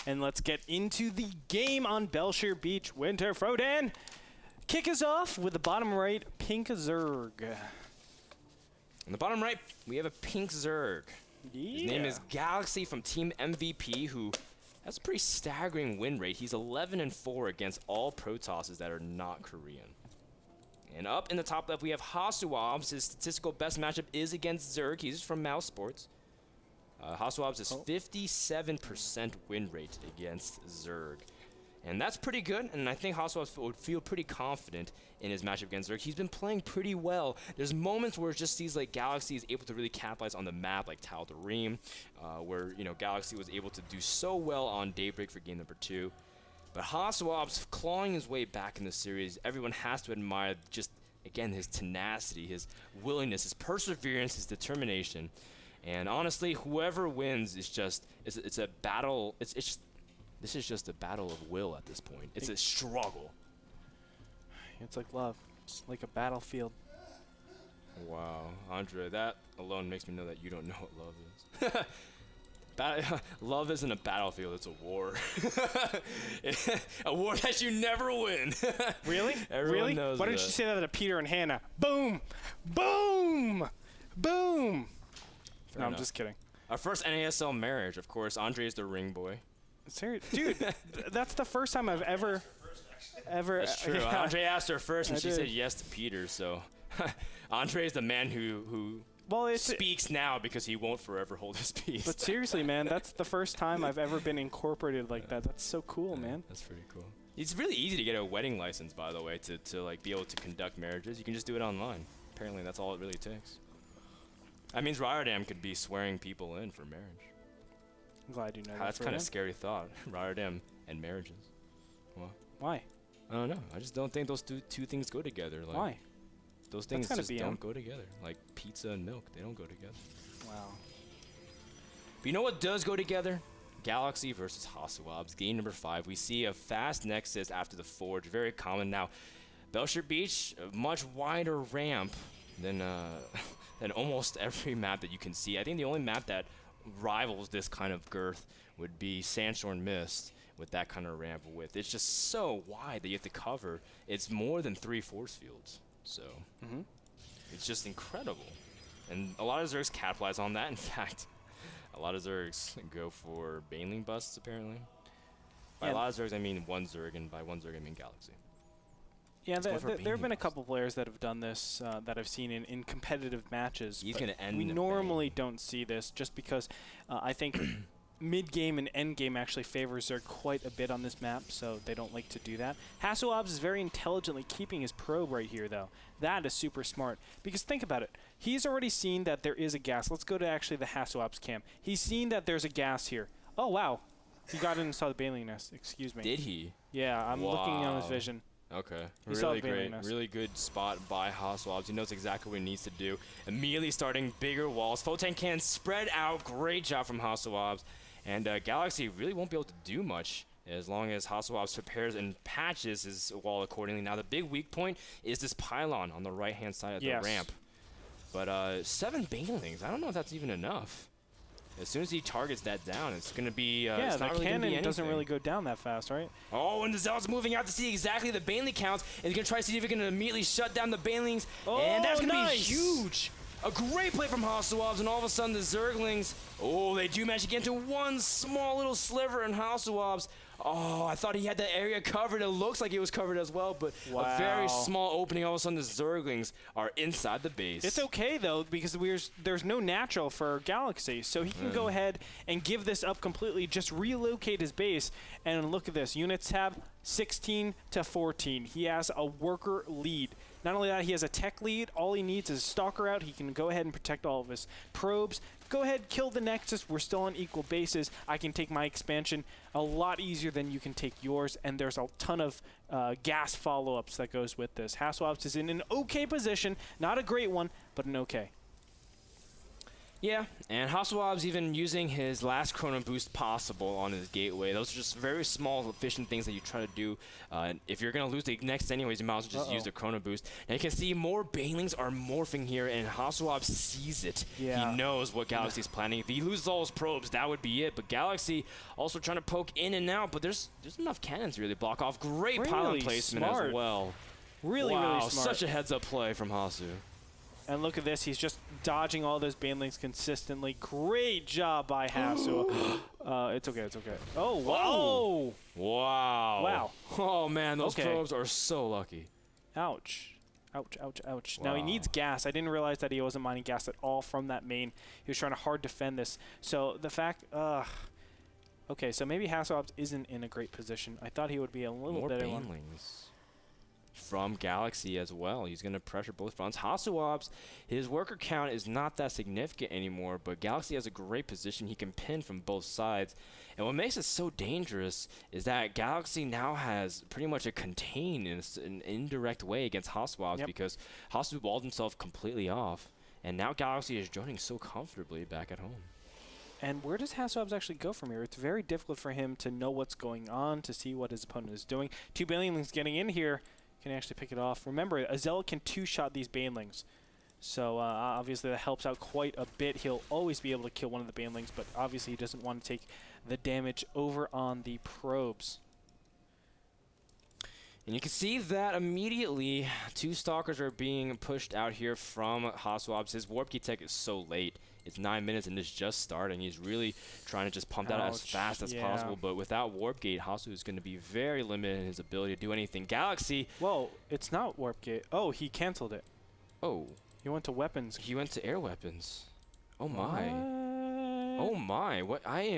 And let's get into the game on Belshire Beach Winter. Frodan, kick us off with the bottom right pink Zerg. On the bottom right, we have a pink Zerg. Yeah. His name is Galaxy from Team MVP, who has a pretty staggering win rate. He's 11-4 against all Protosses that are not Korean. And up in the top left, we have Hasuobs. His statistical best matchup is against Zerg. He's from Mouse Sports. Hasuobs is 57% win rate against Zerg. And that's pretty good, and I think Hasuobs would feel pretty confident in his matchup against Zerg. He's been playing pretty well. There's moments where it just seems like Galaxy is able to really capitalize on the map, like Tal'Darim, where Galaxy was able to do so well on Daybreak for game number 2. But Hasuobs clawing his way back in the series, everyone has to admire just, again, his tenacity, his willingness, his perseverance, his determination. And honestly, whoever wins is just, it's a battle, this is just a battle of will at this point. It's a struggle. It's like love. It's like a battlefield. Wow, Andre, that alone makes me know that you don't know what love is. Love isn't a battlefield, it's a war. A war that you never win. Really? Everyone knows Why don't you say that to Peter and Hannah? Boom! Boom! Boom! No, I'm just kidding. Our first NASL marriage, of course. Andre is the ring boy. Serious? Dude, that's the first time I've ever. That's true. Yeah. Andre asked her first, and she said yes to Peter. So, Andre is the man who speaks now because he won't forever hold his peace. But seriously, man, that's the first time I've ever been incorporated like that. That's so cool, man. That's pretty cool. It's really easy to get a wedding license, by the way, to like be able to conduct marriages. You can just do it online. Apparently, that's all it really takes. That means Rotterdam could be swearing people in for marriage. I'm glad you know that. That's kind of a scary thought. Rotterdam and marriages. Well, why? I don't know. I just don't think those two things go together. Like, why? Those things just don't go together. Like pizza and milk, they don't go together. Wow. But you know what does go together? Galaxy versus Hasuobs, game number 5. We see a fast nexus after the Forge, very common now. Belshire Beach, a much wider ramp than almost every map that you can see. I think the only map that rivals this kind of girth would be Sandstorm Mist with that kind of ramp width. It's just so wide that you have to cover. It's more than 3 force fields. So it's just incredible. And a lot of Zergs capitalize on that. In fact, a lot of Zergs go for Baneling busts, apparently. By a lot of Zergs, I mean one Zerg, and by one Zerg, I mean Galaxy. Yeah, there have been a couple players that have done this that I've seen in competitive matches. He's going to end. We normally don't see this just because I think mid-game and end-game actually favors Zerg quite a bit on this map, so they don't like to do that. Hasuobs is very intelligently keeping his probe right here, though. That is super smart. Because think about it. He's already seen that there is a gas. Let's go to actually the Hasuobs camp. He's seen that there's a gas here. Oh, wow. He got in and saw the Baneling nest. Excuse me. Did he? Yeah, I'm looking on his vision. Okay, really great, really good spot by Hasuobs. He knows exactly what he needs to do. Immediately starting bigger walls. Photon can spread out. Great job from Hasuobs. And Galaxy really won't be able to do much as long as Hasuobs prepares and patches his wall accordingly. Now the big weak point is this pylon on the right-hand side of the ramp. But 7 Banelings, I don't know if that's even enough. As soon as he targets that down, it's going to be yeah, the really cannon doesn't really go down that fast, right? Oh, and the Zealot's moving out to see exactly the Baneling counts, and he's going to try to see if he can immediately shut down the Banelings. Oh, and that's going to be huge. A great play from Hasuobs, and all of a sudden the Zerglings, oh, they do manage to get into one small little sliver in Hasuobs. Oh, I thought he had that area covered. It looks like it was covered as well, but a very small opening. All of a sudden the Zerglings are inside the base. It's okay, though, because there's no natural for Galaxy, so he can go ahead and give this up completely, just relocate his base, and look at this. Units tab, 16 to 14. He has a worker lead. Not only that, he has a tech lead. All he needs is a stalker out. He can go ahead and protect all of his probes. Go ahead, kill the Nexus. We're still on equal bases. I can take my expansion a lot easier than you can take yours, and there's a ton of gas follow-ups that goes with this. Hasuobs is in an okay position. Not a great one, but an okay. Yeah, and Hasuobs even using his last Chrono Boost possible on his gateway. Those are just very small, efficient things that you try to do. If you're going to lose the next anyways, you might as well just use the Chrono Boost. And you can see more Banelings are morphing here, and Hasuobs sees it. Yeah. He knows what Galaxy's planning. If he loses all his probes, that would be it. But Galaxy also trying to poke in and out, but there's enough cannons to really block off. Great pylon placement as well. Really smart. Such a heads-up play from Hasu. And look at this, he's just dodging all those Banelings consistently. Great job by Hasu. It's okay, it's okay. Oh, wow. Wow. Wow. Oh, man, those probes are so lucky. Ouch. Ouch, ouch, ouch. Wow. Now he needs gas. I didn't realize that he wasn't mining gas at all from that main. He was trying to hard defend this. So the fact, okay, so maybe Hasuobs isn't in a great position. I thought he would be a little better. More Banelings from Galaxy as well. He's going to pressure both fronts. Hasuobs, his worker count is not that significant anymore, but Galaxy has a great position. He can pin from both sides. And what makes it so dangerous is that Galaxy now has pretty much a contain in an indirect way against Hasuobs because Hasu walled himself completely off. And now Galaxy is joining so comfortably back at home. And where does Hasuobs actually go from here? It's very difficult for him to know what's going on, to see what his opponent is doing. Two Banelings getting in here. Can actually pick it off. Remember, Azella can two-shot these Banelings. So obviously that helps out quite a bit. He'll always be able to kill one of the Banelings, but obviously he doesn't want to take the damage over on the probes. And you can see that immediately 2 Stalkers are being pushed out here from Hasuobs. His Warp Key tech is so late. It's 9 minutes and it's just starting. He's really trying to just pump that out as fast as possible. But without Warp Gate, Hasu is going to be very limited in his ability to do anything. Galaxy. Whoa, it's not Warp Gate. Oh, he canceled it. Oh. He went to weapons. He went to air weapons. Oh my. What? Oh my. What I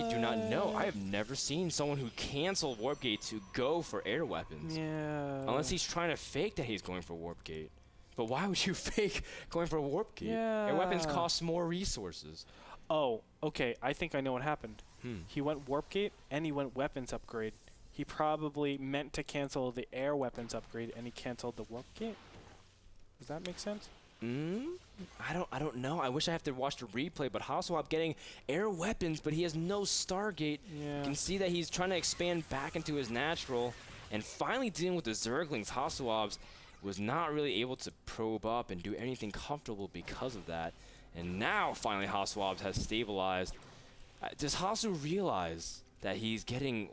do not know. I have never seen someone who canceled Warp Gate to go for air weapons. Yeah. Unless he's trying to fake that he's going for Warp Gate. But why would you fake going for a Warp Gate? Yeah. Air weapons cost more resources. Oh, okay. I think I know what happened. He went Warp Gate and he went weapons upgrade. He probably meant to cancel the air weapons upgrade and he canceled the Warp Gate. Does that make sense? I don't know. I wish I have to watch the replay, but Hasuobs getting air weapons, but he has no Stargate. Yeah. You can see that he's trying to expand back into his natural, and finally dealing with the Zerglings. Hasuobs was not really able to probe up and do anything comfortable because of that. And now, finally, Hasuobs has stabilized. Does Hasu realize that he's getting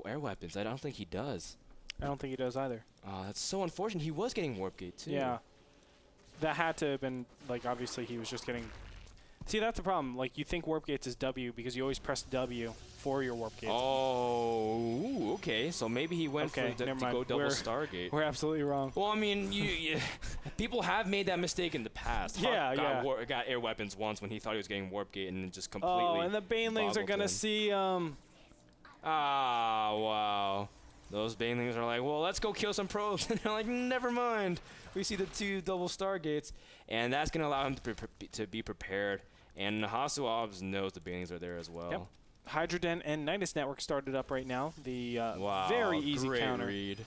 air weapons? I don't think he does. I don't think he does either. That's so unfortunate. He was getting Warp Gate, too. Yeah. That had to have been, like, obviously he was just getting... See, that's the problem. Like, you think Warp Gates is W because you always press W for your Warp Gates. Oh, okay. So maybe he went to go double Stargate. We're absolutely wrong. Well, I mean, people have made that mistake in the past. Got air weapons once when he thought he was getting Warp Gate and just completely... Oh, and the Banelings are going to see... wow. Those Banelings are like, well, let's go kill some probes. And they're like, never mind. We see the 2 double Stargates. And that's going to allow him to be prepared. And Hasuobs knows the Banelings are there as well. Yep. Hydroden and Nidus Network started up right now. The very easy counter. Read.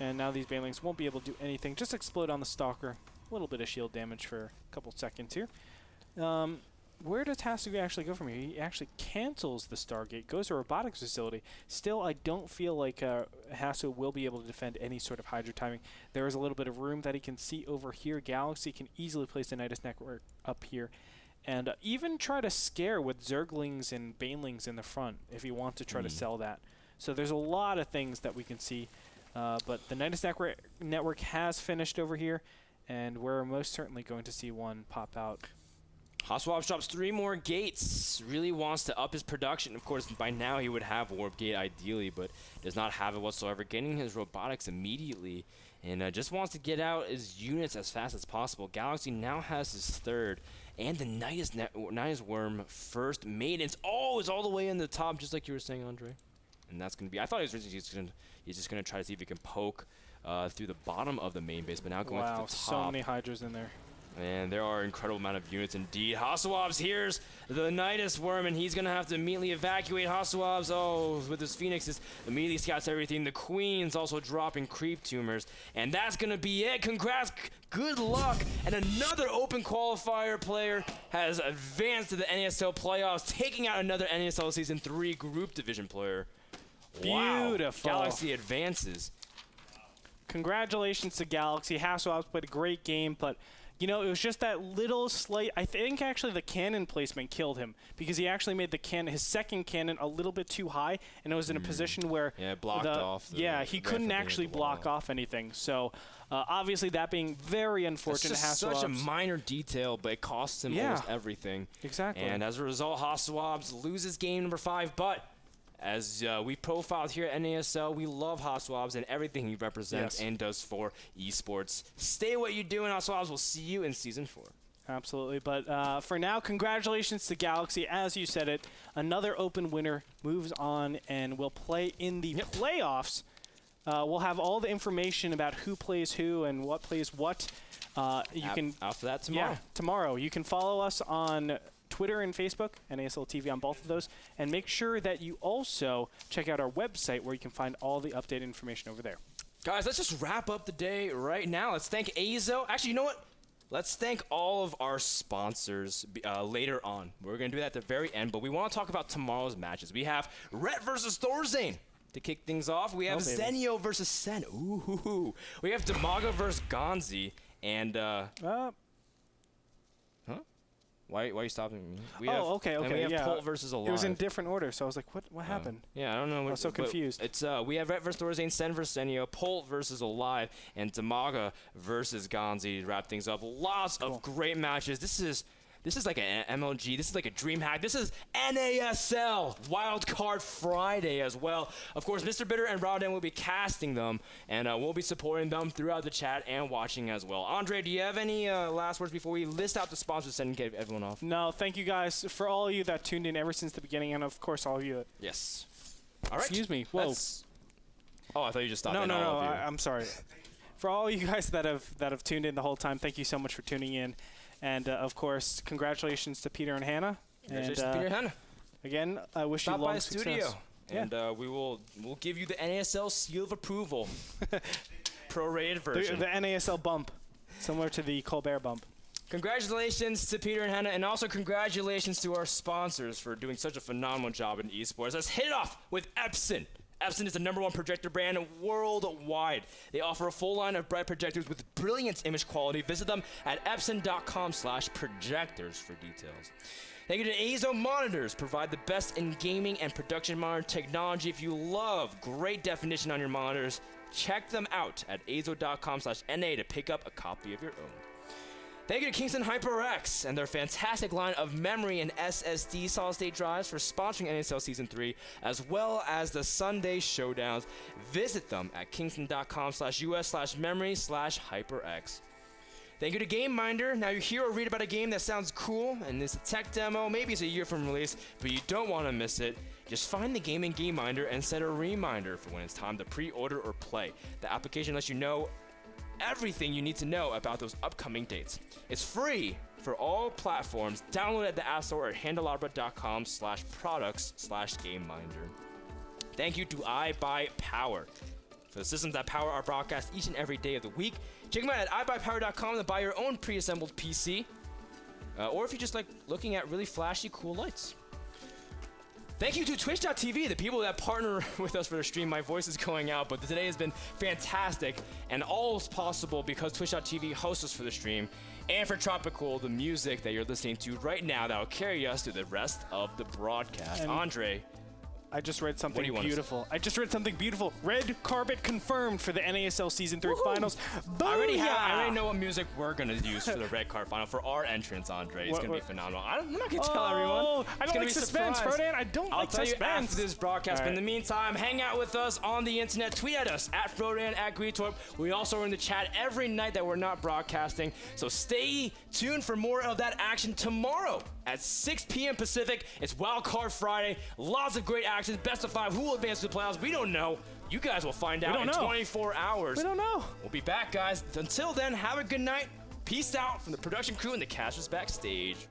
And now these Banelings won't be able to do anything. Just explode on the Stalker. A little bit of shield damage for a couple seconds here. Where does Hasu actually go from here? He actually cancels the Stargate, goes to a robotics facility. Still, I don't feel like Hasu will be able to defend any sort of Hydra timing. There is a little bit of room that he can see over here. Galaxy can easily place the Nidus Network up here. And even try to scare with Zerglings and Banelings in the front if you want to try to sell that. So there's a lot of things that we can see. But the Nidus Network has finished over here. And we're most certainly going to see one pop out. Hasuobs drops 3 more gates. Really wants to up his production. Of course, by now he would have Warp Gate ideally, but does not have it whatsoever. Getting his robotics immediately, and just wants to get out his units as fast as possible. Galaxy now has his 3rd, and the Nidus Worm first maidens. Oh, it's all the way in the top, just like you were saying, Andre. And that's going to be... I thought he was just going to try to see if he can poke through the bottom of the main base, but now going to the top. So many Hydras in there. And there are an incredible amount of units indeed. Hasuobs here's the Nidus Worm, and he's going to have to immediately evacuate Hasuobs. Oh, with his Phoenixes, immediately scouts everything. The Queen's also dropping creep tumors. And that's going to be it. Congrats. Good luck. And another open qualifier player has advanced to the NASL playoffs, taking out another NASL Season 3 group division player. Beautiful. Wow. Galaxy advances. Congratulations to Galaxy. Hasuobs played a great game, but you know, it was just that little slight. I think actually the cannon placement killed him because he actually made the his second cannon a little bit too high, and it was in a position where it blocked off. He couldn't actually block off anything. So obviously that being very unfortunate. It's just such a minor detail, but it costs him almost everything. Exactly. And as a result, Hasuobs loses game number 5, but as we profiled here at NASL, we love Hasuobs and everything he represents and does for esports. Stay what you're doing, Hasuobs. We'll see you in Season 4. Absolutely. But for now, congratulations to Galaxy. As you said it, another open winner moves on and will play in the playoffs. We'll have all the information about who plays who and what plays what. You can after that tomorrow. Yeah, tomorrow. You can follow us on Twitter and Facebook, NASL TV on both of those. And make sure that you also check out our website where you can find all the updated information over there. Guys, let's just wrap up the day right now. Let's thank Azo. Actually, you know what? Let's thank all of our sponsors later on. We're going to do that at the very end, but we want to talk about tomorrow's matches. We have Rhett versus Thorzane to kick things off. We have Zenio versus Sen. Ooh. We have Demaga versus Gonzi. And, Why are you stopping me? We okay. And we have Polt versus Alive. It was in different order, so I was like, what happened? Yeah, I don't know. I was so confused. It's we have Rhett versus Thorzane, Sen versus Senio, Polt versus Alive, and Demaga versus Gonzi to wrap things up. Lots of great matches. This is like an MLG. This is like a dream hack. This is NASL WildCard Friday as well. Of course, Mr. Bitter and Frodan will be casting them, and we'll be supporting them throughout the chat and watching as well. Andre, do you have any last words before we list out the sponsors and get everyone off? No, thank you guys for all of you that tuned in ever since the beginning, and of course all of you. Yes. All right. Excuse me. Whoa. Oh, I thought you just stopped. No. I'm sorry. For all you guys that have tuned in the whole time, thank you so much for tuning in. And, of course, congratulations to Peter and Hannah. Congratulations to Peter and Hannah. Again, I wish you long success. Studio. And we'll give you the NASL seal of approval. Prorated version. The NASL bump, similar to the Colbert bump. Congratulations to Peter and Hannah, and also congratulations to our sponsors for doing such a phenomenal job in esports. Let's hit it off with EPSON. EPSON is the #1 projector brand worldwide. They offer a full line of bright projectors with brilliant image quality. Visit them at epson.com/projectors for details. Thank you to Azo Monitors. Provide the best in gaming and production monitor technology. If you love great definition on your monitors, check them out at azo.com/NA to pick up a copy of your own. Thank you to Kingston HYPER and their fantastic line of memory and SSD solid-state drives for sponsoring NASL Season 3, as well as the Sunday Showdowns. Visit them at kingston.com/us/memory/HYPERX. Thank you to GAME.minder. Now you hear or read about a game that sounds cool, and it's a tech demo, maybe it's a year from release, but you don't want to miss it. Just find the game in GAME.minder and set a reminder for when it's time to pre-order or play. The application lets you know everything you need to know about those upcoming dates. It's free for all platforms. Download it at the App Store or at handelabra.com/products/GameMinder. Thank you to iBuyPower for the systems that power our broadcast each and every day of the week. Check them out at iBuyPower.com to buy your own pre-assembled PC, or if you just like looking at really flashy, cool lights. Thank you to Twitch.tv, the people that partner with us for the stream. My voice is going out, but today has been fantastic, and all is possible because Twitch.tv hosts us for the stream, and for Tropical, the music that you're listening to right now that will carry us through the rest of the broadcast. And Andre, I just read something beautiful. Red carpet confirmed for the NASL Season 3 finals. I already know what music we're going to use for the red card final for our entrance, Andre. It's going to be phenomenal. I'm not going to tell everyone. I don't like suspense, Frodan. I don't like suspense. I'll tell you after this broadcast. But in the meantime, hang out with us on the internet. Tweet at us at Frodan, at Gretorp. We also are in the chat every night that we're not broadcasting. So stay tuned for more of that action tomorrow at 6 p.m. Pacific. It's WildCard Friday. Lots of great action. Best of 5. Who will advance to the playoffs? We don't know. You guys will find out in 24 hours. We don't know. We'll be back, guys. Until then, have a good night. Peace out from the production crew and the casters backstage.